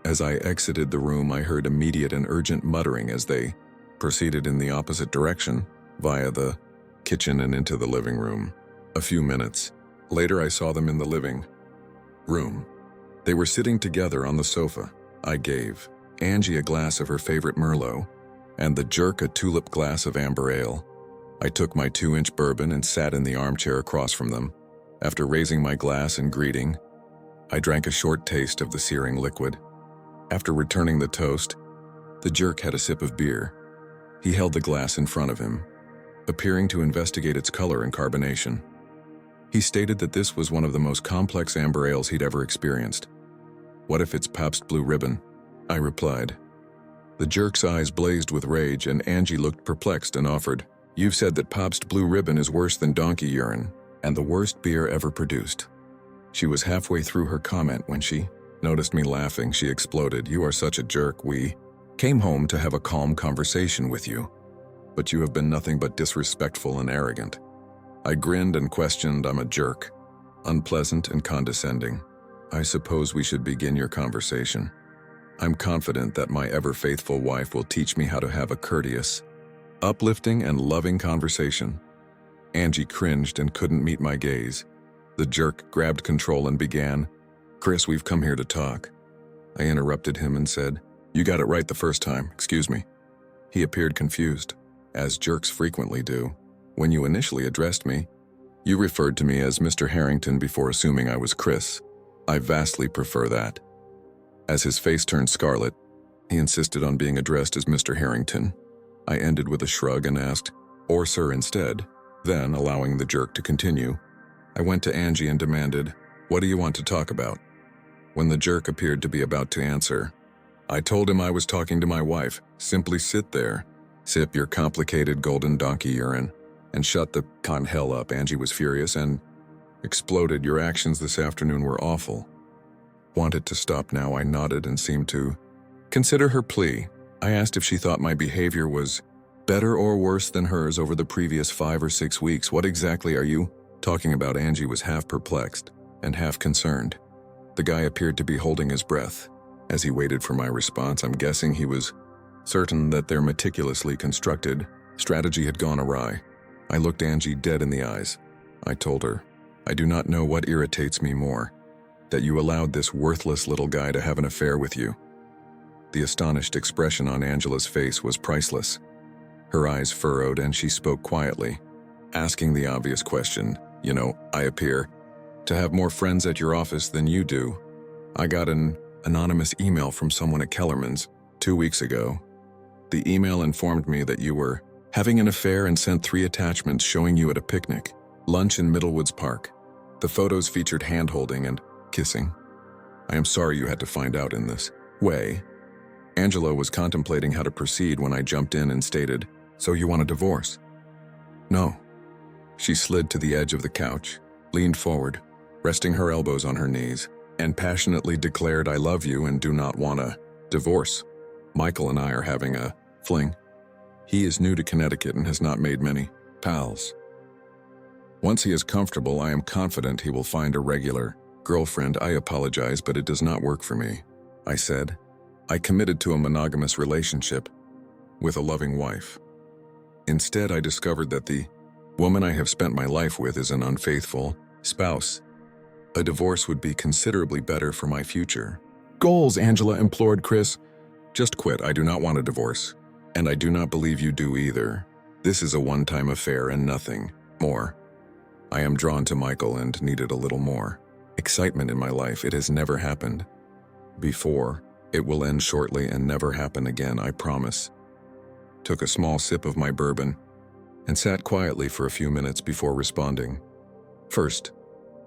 As I exited the room, I heard immediate and urgent muttering as they proceeded in the opposite direction, via the kitchen and into the living room. A few minutes later, I saw them in the living room. They were sitting together on the sofa. I gave Angie a glass of her favorite Merlot, and the jerk a tulip glass of amber ale. I took my 2-inch bourbon and sat in the armchair across from them. After raising my glass in greeting, I drank a short taste of the searing liquid. After returning the toast, the jerk had a sip of beer. He held the glass in front of him, appearing to investigate its color and carbonation. He stated that this was one of the most complex amber ales he'd ever experienced. "What if it's Pabst Blue Ribbon?" I replied. The jerk's eyes blazed with rage, and Angie looked perplexed and offered, "You've said that Pabst Blue Ribbon is worse than donkey urine, and the worst beer ever produced." She was halfway through her comment when she noticed me laughing. She exploded, "You are such a jerk. We came home to have a calm conversation with you, but you have been nothing but disrespectful and arrogant." I grinned and questioned, "I'm a jerk, unpleasant and condescending. I suppose we should begin your conversation. I'm confident that my ever-faithful wife will teach me how to have a courteous, uplifting, and loving conversation." Angie cringed and couldn't meet my gaze. The jerk grabbed control and began, "Chris, we've come here to talk." I interrupted him and said, "You got it right the first time, excuse me." He appeared confused, as jerks frequently do, When you initially addressed me, you referred to me as Mr. Harrington before assuming I was Chris. I vastly prefer that. As his face turned scarlet, he insisted on being addressed as Mr. Harrington. I ended with a shrug and asked, "Or sir," instead. Then, allowing the jerk to continue, I went to Angie and demanded, "What do you want to talk about?" When the jerk appeared to be about to answer, I told him I was talking to my wife. Simply sit there, sip your complicated golden donkey urine, and shut the con hell up. Angie was furious and exploded. "Your actions this afternoon were awful." Wanted to stop now. I nodded and seemed to consider her plea. I asked if she thought my behavior was better or worse than hers over the previous 5 or 6 weeks. "What exactly are you talking about?" Angie was half perplexed and half concerned. The guy appeared to be holding his breath as he waited for my response. I'm guessing he was certain that their meticulously constructed strategy had gone awry. I looked Angie dead in the eyes. I told her, "I do not know what irritates me more, that you allowed this worthless little guy to have an affair with you." The astonished expression on Angela's face was priceless. Her eyes furrowed and she spoke quietly, asking the obvious question. "You know, I appear to have more friends at your office than you do. I got an anonymous email from someone at Kellerman's 2 weeks ago. The email informed me that you were having an affair and sent 3 attachments showing you at a picnic, lunch in Middlewoods Park. The photos featured hand-holding and kissing. I am sorry you had to find out in this way." Angela was contemplating how to proceed when I jumped in and stated, "So you want a divorce?" "No." She slid to the edge of the couch, leaned forward, resting her elbows on her knees, and passionately declared, "I love you and do not want a divorce. Michael and I are having a fling. He is new to Connecticut and has not made many pals. Once he is comfortable, I am confident he will find a regular girlfriend. I apologize, but it does not work for me," I said. "I committed to a monogamous relationship with a loving wife. Instead, I discovered that the woman I have spent my life with is an unfaithful spouse. A divorce would be considerably better for my future." "Goals," Angela implored Chris. "Just quit. I do not want a divorce. And I do not believe you do either. This is a one-time affair and nothing more. I am drawn to Michael and needed a little more excitement in my life. It has never happened before. It will end shortly and never happen again, I promise." Took a small sip of my bourbon and sat quietly for a few minutes before responding. "First,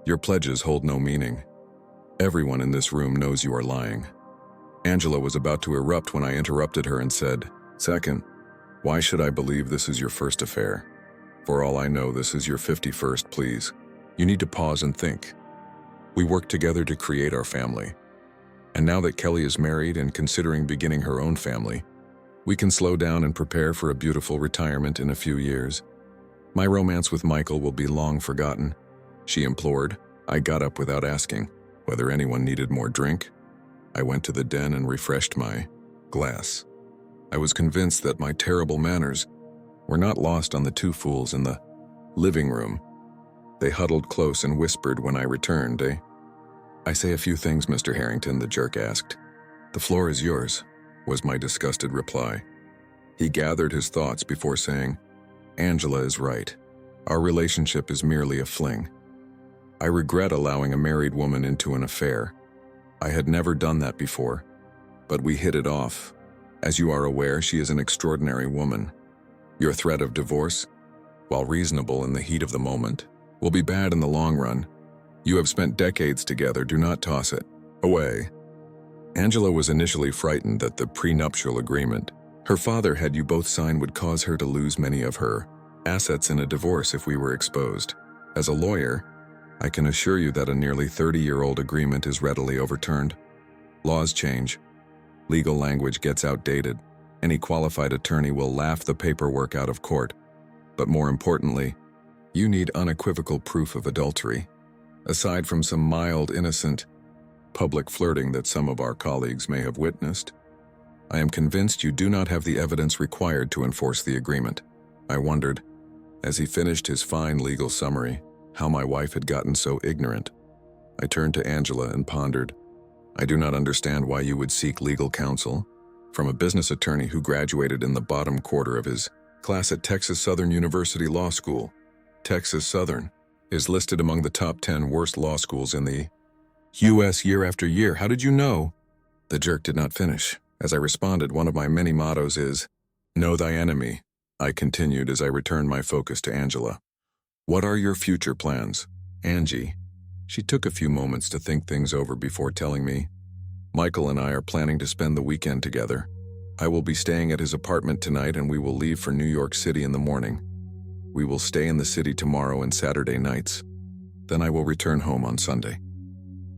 your pledges hold no meaning. Everyone in this room knows you are lying." Angela was about to erupt when I interrupted her and said, "Second, why should I believe this is your first affair? For all I know, this is your 51st, please. You need to pause and think. We worked together to create our family. And now that Kelly is married and considering beginning her own family, we can slow down and prepare for a beautiful retirement in a few years. My romance with Michael will be long forgotten," she implored. I got up without asking whether anyone needed more drink. I went to the den and refreshed my glass. I was convinced that my terrible manners were not lost on the 2 fools in the living room. They huddled close and whispered when I returned. "I say a few things, Mr. Harrington," the jerk asked. "The floor is yours," was my disgusted reply. He gathered his thoughts before saying, "Angela is right. Our relationship is merely a fling. I regret allowing a married woman into an affair. I had never done that before, but we hit it off. As you are aware, she is an extraordinary woman. Your threat of divorce, while reasonable in the heat of the moment, will be bad in the long run. You have spent decades together. Do not toss it away." Angela was initially frightened that the prenuptial agreement her father had you both sign would cause her to lose many of her assets in a divorce if we were exposed. As a lawyer, I can assure you that a nearly 30-year-old agreement is readily overturned. Laws change. Legal language gets outdated. Any qualified attorney will laugh the paperwork out of court. But more importantly, you need unequivocal proof of adultery. Aside from some mild, innocent, public flirting that some of our colleagues may have witnessed, I am convinced you do not have the evidence required to enforce the agreement." I wondered, as he finished his fine legal summary, how my wife had gotten so ignorant. I turned to Angela and pondered, "I do not understand why you would seek legal counsel from a business attorney who graduated in the bottom quarter of his class at Texas Southern University Law School. Texas Southern is listed among the top 10 worst law schools in the U.S. year after year. How did you know? The jerk did not finish. As I responded, one of my many mottos is, know thy enemy. I continued as I returned my focus to Angela. What are your future plans? Angie. She took a few moments to think things over before telling me, Michael and I are planning to spend the weekend together. I will be staying at his apartment tonight and we will leave for New York City in the morning. We will stay in the city tomorrow and Saturday nights. Then I will return home on Sunday.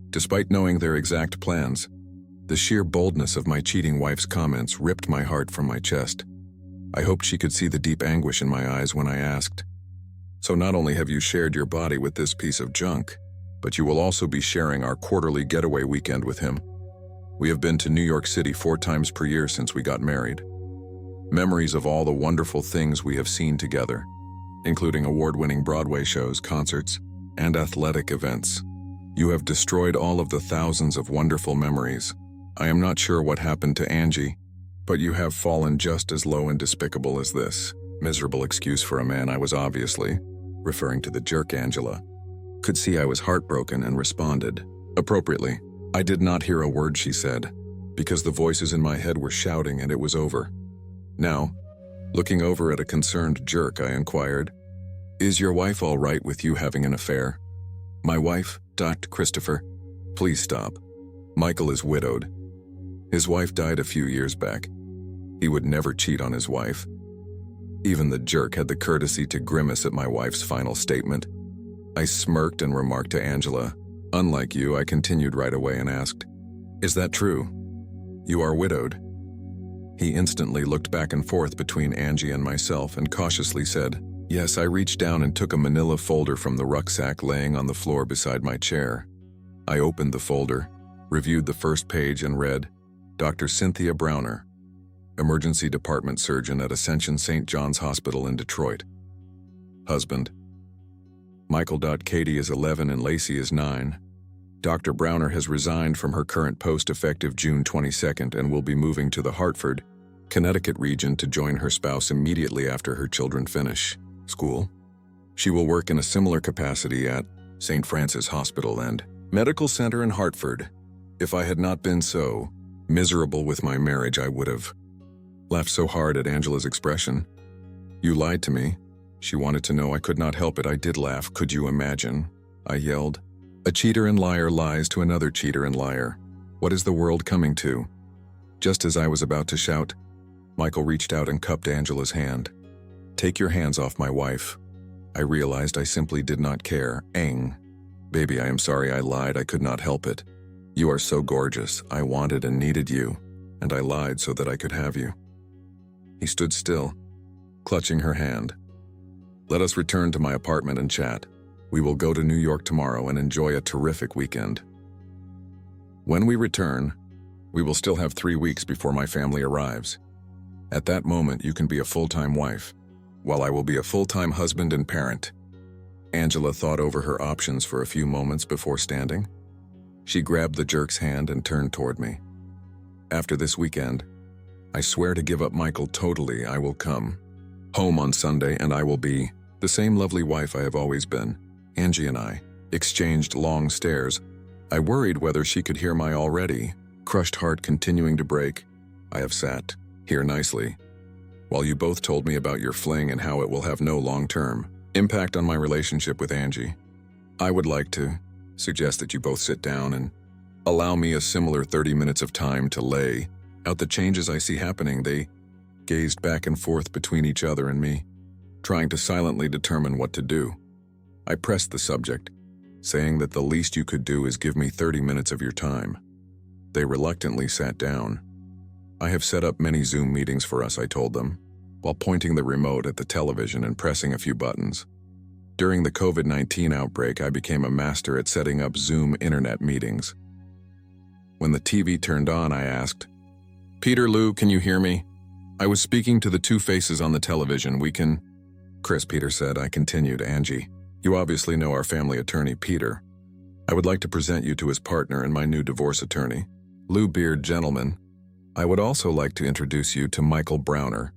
Despite knowing their exact plans, the sheer boldness of my cheating wife's comments ripped my heart from my chest. I hoped she could see the deep anguish in my eyes when I asked, so not only have you shared your body with this piece of junk, but you will also be sharing our quarterly getaway weekend with him. We have been to New York City 4 times per year since we got married. Memories of all the wonderful things we have seen together, including award-winning Broadway shows, concerts, and athletic events. You have destroyed all of the thousands of wonderful memories. I am not sure what happened to Angie, but you have fallen just as low and despicable as this. Miserable excuse for a man I was obviously, referring to the jerk Angela, could see I was heartbroken and responded. Appropriately, I did not hear a word she said, because the voices in my head were shouting and it was over. Now, looking over at a concerned jerk, I inquired, is your wife all right with you having an affair? My wife, Dr. Christopher. Please stop. Michael is widowed. His wife died a few years back. He would never cheat on his wife. Even the jerk had the courtesy to grimace at my wife's final statement. I smirked and remarked to Angela, unlike you, I continued right away and asked, is that true? You are widowed. He instantly looked back and forth between Angie and myself and cautiously said, yes. I reached down and took a manila folder from the rucksack laying on the floor beside my chair. I opened the folder, reviewed the first page and read, Dr. Cynthia Browner, Emergency Department Surgeon at Ascension St. John's Hospital in Detroit. Husband. Michael. Katie is 11 and Lacey is 9. Dr. Browner has resigned from her current post effective June 22nd and will be moving to the Hartford, Connecticut region to join her spouse immediately after her children finish school. She will work in a similar capacity at St. Francis Hospital and Medical Center in Hartford. If I had not been so miserable with my marriage, I would have laughed so hard at Angela's expression. You lied to me. She wanted to know. I could not help it. I did laugh. Could you imagine? I yelled. A cheater and liar lies to another cheater and liar. What is the world coming to? Just as I was about to shout, Michael reached out and cupped Angela's hand. Take your hands off my wife. I realized I simply did not care. Ang. Baby, I am sorry I lied. I could not help it. You are so gorgeous. I wanted and needed you, and I lied so that I could have you. He stood still, clutching her hand. Let us return to my apartment and chat. We will go to New York tomorrow and enjoy a terrific weekend. When we return, we will still have 3 weeks before my family arrives. At that moment, you can be a full-time wife, while I will be a full-time husband and parent. Angela thought over her options for a few moments before standing. She grabbed the jerk's hand and turned toward me. After this weekend, I swear to give up Michael totally. I will come home on Sunday and I will be the same lovely wife I have always been. Angie and I exchanged long stares. I worried whether she could hear my already crushed heart continuing to break. I have sat here nicely while you both told me about your fling and how it will have no long-term impact on my relationship with Angie. I would like to suggest that you both sit down and allow me a similar 30 minutes of time to lay out the changes I see happening. They gazed back and forth between each other and me, trying to silently determine what to do. I pressed the subject, saying that the least you could do is give me 30 minutes of your time. They reluctantly sat down. I have set up many Zoom meetings for us, I told them, while pointing the remote at the television and pressing a few buttons. During the COVID-19 outbreak, I became a master at setting up Zoom internet meetings. When the TV turned on, I asked, Peter, Lou, can you hear me? I was speaking to the two faces on the television. We can... Chris, Peter said. I continued, Angie, you obviously know our family attorney, Peter. I would like to present you to his partner and my new divorce attorney, Lou Beard. Gentlemen, I would also like to introduce you to Michael Browner,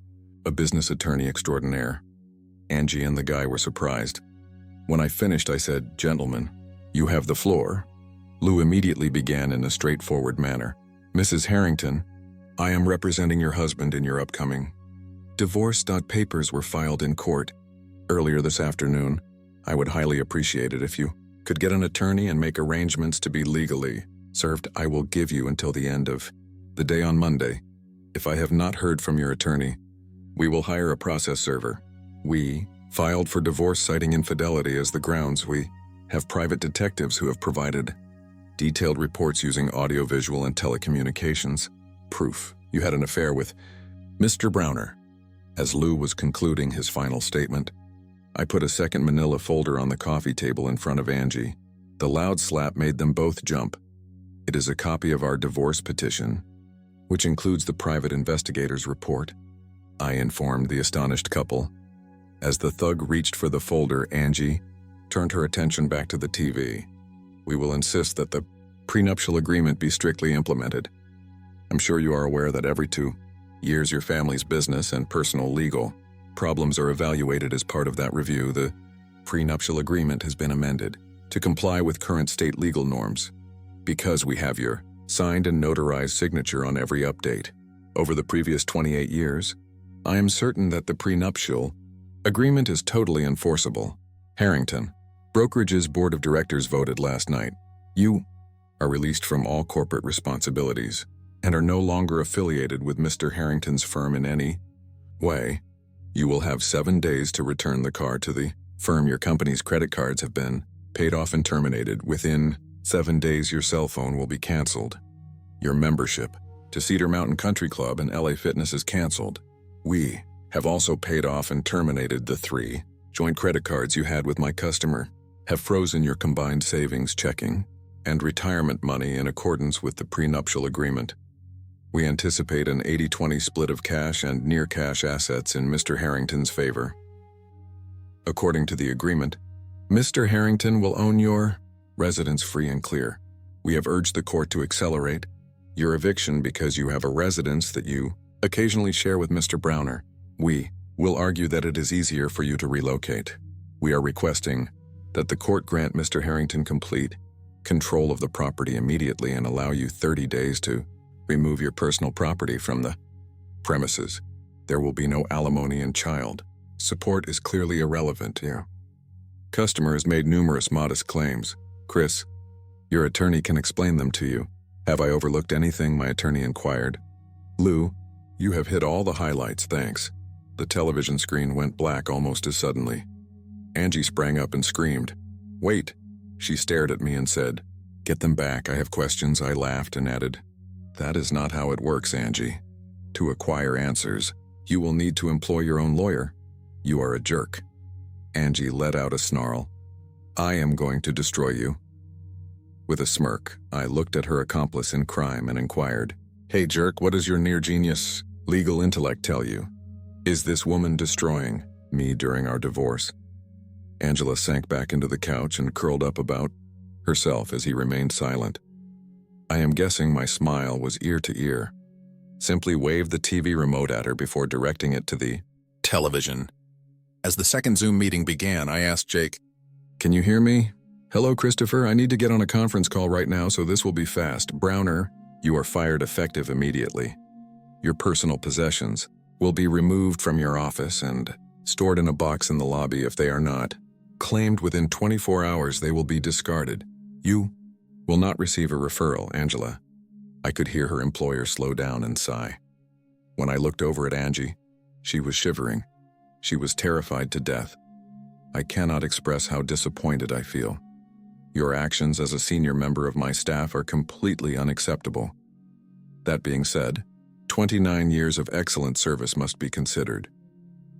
a business attorney extraordinaire. Angie and the guy were surprised. When I finished, I said, "Gentlemen, you have the floor." Lou immediately began in a straightforward manner. "Mrs. Harrington, I am representing your husband in your upcoming divorce. Papers were filed in court earlier this afternoon. I would highly appreciate it if you could get an attorney and make arrangements to be legally served. I will give you until the end of the day on Monday. If I have not heard from your attorney, we will hire a process server. We filed for divorce citing infidelity as the grounds. We have private detectives who have provided detailed reports using audiovisual and telecommunications proof you had an affair with Mr. Browner." As Lou was concluding his final statement, I put a second manila folder on the coffee table in front of Angie. The loud slap made them both jump. It is a copy of our divorce petition, which includes the private investigator's report, I informed the astonished couple. As the thug reached for the folder, Angie turned her attention back to the TV. "We will insist that the prenuptial agreement be strictly implemented. I'm sure you are aware that every 2 years your family's business and personal legal problems are evaluated as part of that review. The prenuptial agreement has been amended to comply with current state legal norms. Because we have your signed and notarized signature on every update over the previous 28 years, I am certain that the prenuptial agreement is totally enforceable. Harrington, Brokerage's board of directors voted last night. You are released from all corporate responsibilities and are no longer affiliated with Mr. Harrington's firm in any way. You will have 7 days to return the car to the firm. Your company's credit cards have been paid off and terminated. Within 7 days, your cell phone will be canceled. Your membership to Cedar Mountain Country Club and LA Fitness is canceled. We have also paid off and terminated the 3 joint credit cards you had with my customer, have frozen your combined savings, checking, and retirement money in accordance with the prenuptial agreement. We anticipate an 80-20 split of cash and near-cash assets in Mr. Harrington's favor. According to the agreement, Mr. Harrington will own your residence free and clear. We have urged the court to accelerate your eviction because you have a residence that you occasionally share with Mr. Browner. We will argue that it is easier for you to relocate. We are requesting that the court grant Mr. Harrington complete control of the property immediately and allow you 30 days to remove your personal property from the premises. There will be no alimony and child support is clearly irrelevant here. Customer has made numerous modest claims. Chris, your attorney can explain them to you. Have I overlooked anything? My attorney inquired. Lou, you have hit all the highlights, thanks. The television screen went black almost as suddenly. Angie sprang up and screamed. Wait. She stared at me and said, Get them back, I have questions. I laughed and added, That is not how it works, Angie. To acquire answers, you will need to employ your own lawyer. You are a jerk. Angie let out a snarl. I am going to destroy you. With a smirk, I looked at her accomplice in crime and inquired, Hey jerk, what does your near-genius legal intellect tell you? Is this woman destroying me during our divorce? Angela sank back into the couch and curled up about herself as he remained silent. I am guessing my smile was ear to ear. Simply waved the TV remote at her before directing it to the television. As the second Zoom meeting began, I asked Jake, Can you hear me? Hello, Christopher. I need to get on a conference call right now, so this will be fast. Browner, you are fired effective immediately. Your personal possessions will be removed from your office and stored in a box in the lobby. If they are not claimed within 24 hours, they will be discarded. You will not receive a referral, Angela. I could hear her employer slow down and sigh. When I looked over at Angie, she was shivering. She was terrified to death. I cannot express how disappointed I feel. Your actions as a senior member of my staff are completely unacceptable. That being said, 29 years of excellent service must be considered.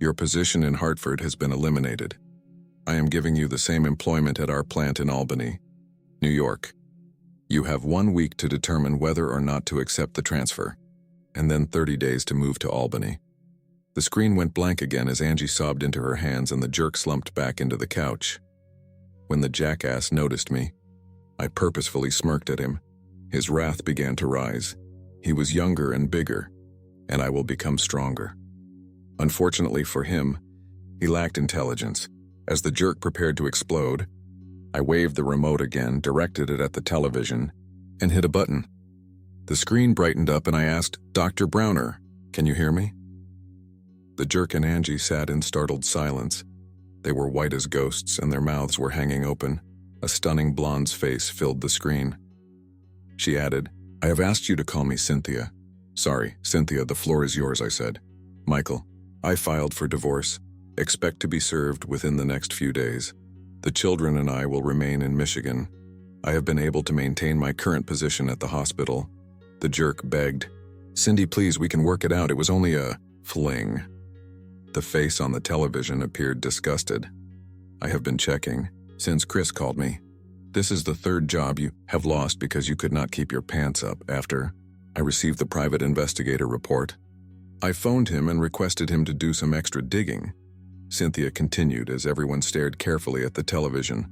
Your position in Hartford has been eliminated. I am giving you the same employment at our plant in Albany, New York. You have 1 week to determine whether or not to accept the transfer, and then 30 days to move to Albany. The screen went blank again as Angie sobbed into her hands and the jerk slumped back into the couch. When the jackass noticed me, I purposefully smirked at him. His wrath began to rise. He was younger and bigger, and I will become stronger. Unfortunately for him, he lacked intelligence. As the jerk prepared to explode, I waved the remote again, directed it at the television, and hit a button. The screen brightened up and I asked, "Dr. Browner, can you hear me?" The jerk and Angie sat in startled silence. They were white as ghosts and their mouths were hanging open. A stunning blonde's face filled the screen. She added, "I have asked you to call me Cynthia." "Sorry, Cynthia, the floor is yours," I said. "Michael, I filed for divorce. Expect to be served within the next few days. The children and I will remain in Michigan. I have been able to maintain my current position at the hospital." The jerk begged, "Cindy, please, we can work it out. It was only a fling." The face on the television appeared disgusted. "I have been checking since Chris called me. This is the third job you have lost because you could not keep your pants up after I received the private investigator report. I phoned him and requested him to do some extra digging." Cynthia continued as everyone stared carefully at the television.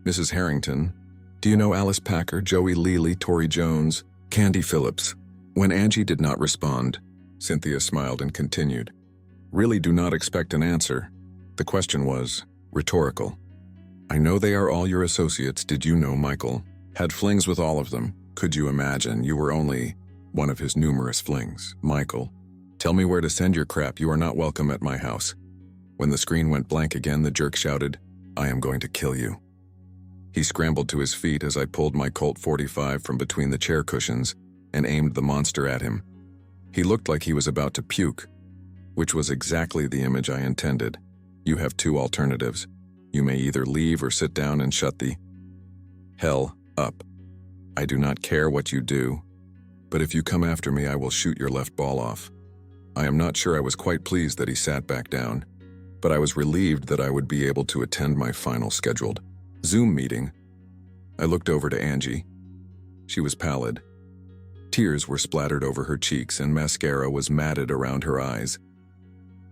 "Mrs. Harrington, do you know Alice Packer, Joey Leely, Tori Jones, Candy Phillips?" When Angie did not respond, Cynthia smiled and continued, "Really do not expect an answer. The question was rhetorical. I know they are all your associates. Did you know Michael had flings with all of them? Could you imagine you were only one of his numerous flings? Michael, tell me where to send your crap. You are not welcome at my house." When the screen went blank again, the jerk shouted, "I am going to kill you." He scrambled to his feet as I pulled my Colt 45 from between the chair cushions and aimed the monster at him. He looked like he was about to puke, which was exactly the image I intended. You have two alternatives. You may either leave or sit down and shut the hell up. I do not care what you do, but if you come after me, I will shoot your left ball off. I am not sure I was quite pleased that he sat back down, but I was relieved that I would be able to attend my final scheduled Zoom meeting. I looked over to Angie. She was pallid. Tears were splattered over her cheeks and mascara was matted around her eyes.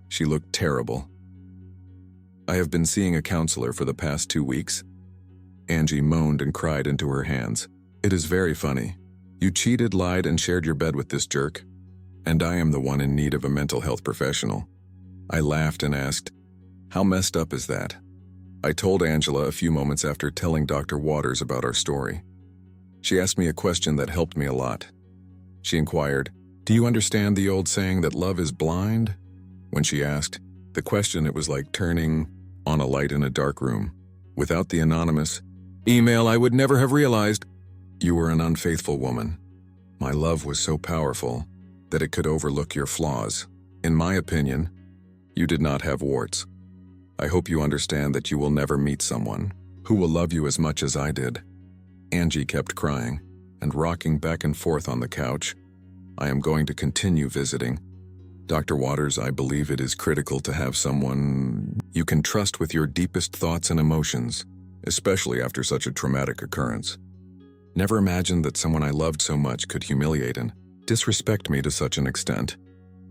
She looked terrible. "I have been seeing a counselor for the past 2 weeks." Angie moaned and cried into her hands. "It is very funny. You cheated, lied, and shared your bed with this jerk. And I am the one in need of a mental health professional." I laughed and asked, "How messed up is that?" I told Angela a few moments after telling Dr. Waters about our story. She asked me a question that helped me a lot. She inquired, "Do you understand the old saying that love is blind?" When she asked the question, it was like turning on a light in a dark room. Without the anonymous email, I would never have realized you were an unfaithful woman. My love was so powerful that it could overlook your flaws. In my opinion, you did not have warts. I hope you understand that you will never meet someone who will love you as much as I did." Angie kept crying and rocking back and forth on the couch. "I am going to continue visiting. Dr. Waters, I believe it is critical to have someone you can trust with your deepest thoughts and emotions, especially after such a traumatic occurrence. Never imagined that someone I loved so much could humiliate and disrespect me to such an extent.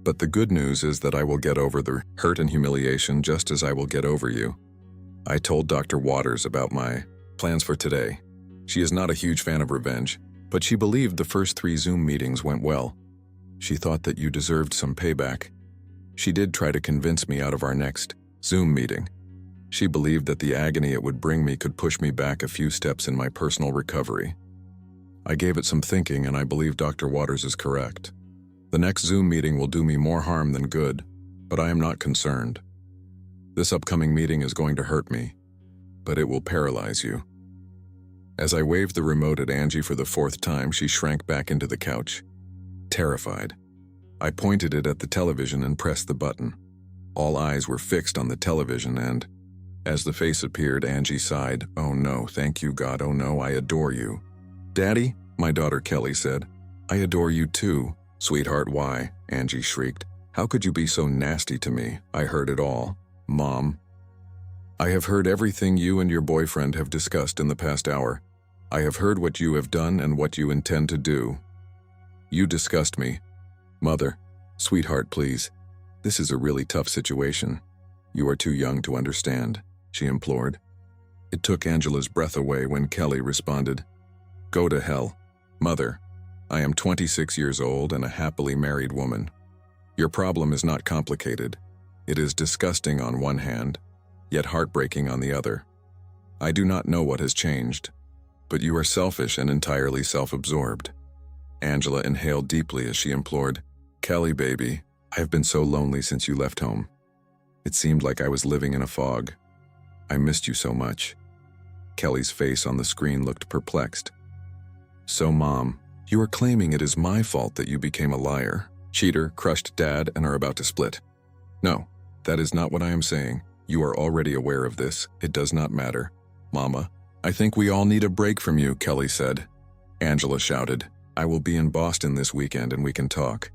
But the good news is that I will get over the hurt and humiliation just as I will get over you." I told Dr. Waters about my plans for today. She is not a huge fan of revenge, but she believed the first 3 Zoom meetings went well. She thought that you deserved some payback. She did try to convince me out of our next Zoom meeting. She believed that the agony it would bring me could push me back a few steps in my personal recovery. I gave it some thinking and I believe Dr. Waters is correct. The next Zoom meeting will do me more harm than good, but I am not concerned. This upcoming meeting is going to hurt me, but it will paralyze you. As I waved the remote at Angie for the 4th time, she shrank back into the couch, terrified. I pointed it at the television and pressed the button. All eyes were fixed on the television and, as the face appeared, Angie sighed, "Oh no, thank you God, oh no, I adore you." "Daddy," my daughter Kelly said, "I adore you too." "Sweetheart, why?" Angie shrieked. "How could you be so nasty to me? I heard it all." "Mom, I have heard everything you and your boyfriend have discussed in the past hour. I have heard what you have done and what you intend to do. You disgust me." "Mother, sweetheart, please. This is a really tough situation. You are too young to understand," she implored. It took Angela's breath away when Kelly responded, "Go to hell. Mother, I am 26 years old and a happily married woman. Your problem is not complicated. It is disgusting on one hand, yet heartbreaking on the other. I do not know what has changed, but you are selfish and entirely self-absorbed. Angela inhaled deeply as she implored, "Kelly, baby, I have been so lonely since you left home. It seemed like I was living in a fog. I missed you so much." Kelly's face on the screen looked perplexed. "So, Mom, you are claiming it is my fault that you became a liar, cheater, crushed dad, and are about to split. No, that is not what I am saying. You are already aware of this. It does not matter. Mama, I think we all need a break from you," Kelly said. Angela shouted, "I will be in Boston this weekend and we can talk.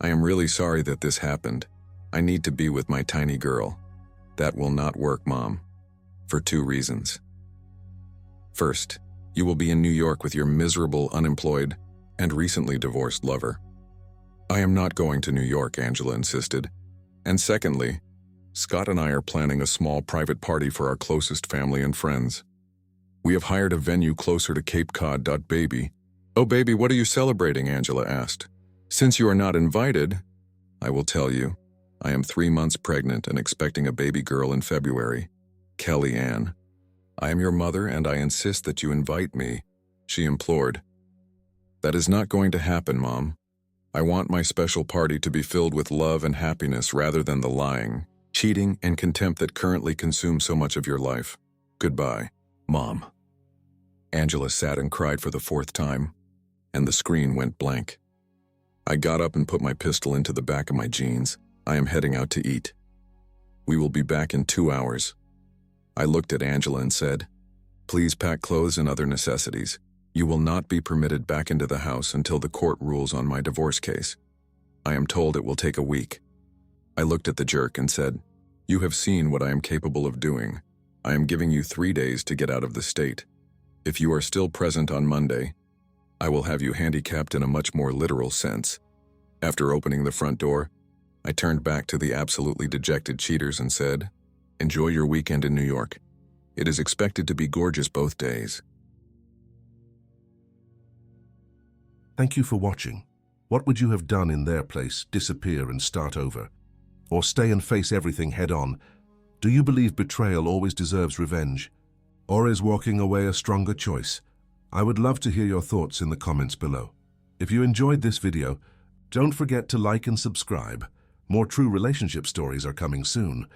I am really sorry that this happened. I need to be with my tiny girl." "That will not work, Mom. For 2 reasons. First, you will be in New York with your miserable, unemployed, and recently divorced lover." "I am not going to New York," Angela insisted. "And secondly, Scott and I are planning a small private party for our closest family and friends. We have hired a venue closer to Cape Cod. Baby." "Oh, baby, what are you celebrating?" Angela asked. "Since you are not invited, I will tell you. I am 3 months pregnant and expecting a baby girl in February. Kelly Ann. I am your mother and I insist that you invite me," she implored. "That is not going to happen, Mom. I want my special party to be filled with love and happiness rather than the lying, cheating, and contempt that currently consume so much of your life. Goodbye, Mom." Angela sat and cried for the 4th time, and the screen went blank. I got up and put my pistol into the back of my jeans. I am heading out to eat. We will be back in 2 hours. I looked at Angela and said, "Please pack clothes and other necessities. You will not be permitted back into the house until the court rules on my divorce case. I am told it will take a week." I looked at the jerk and said, "You have seen what I am capable of doing. I am giving you 3 days to get out of the state. If you are still present on Monday, I will have you handicapped in a much more literal sense." After opening the front door, I turned back to the absolutely dejected cheaters and said, "Enjoy your weekend in New York. It is expected to be gorgeous both days." Thank you for watching. What would you have done in their place? Disappear and start over? Or stay and face everything head-on? Do you believe betrayal always deserves revenge? Or is walking away a stronger choice? I would love to hear your thoughts in the comments below. If you enjoyed this video, don't forget to like and subscribe. More true relationship stories are coming soon.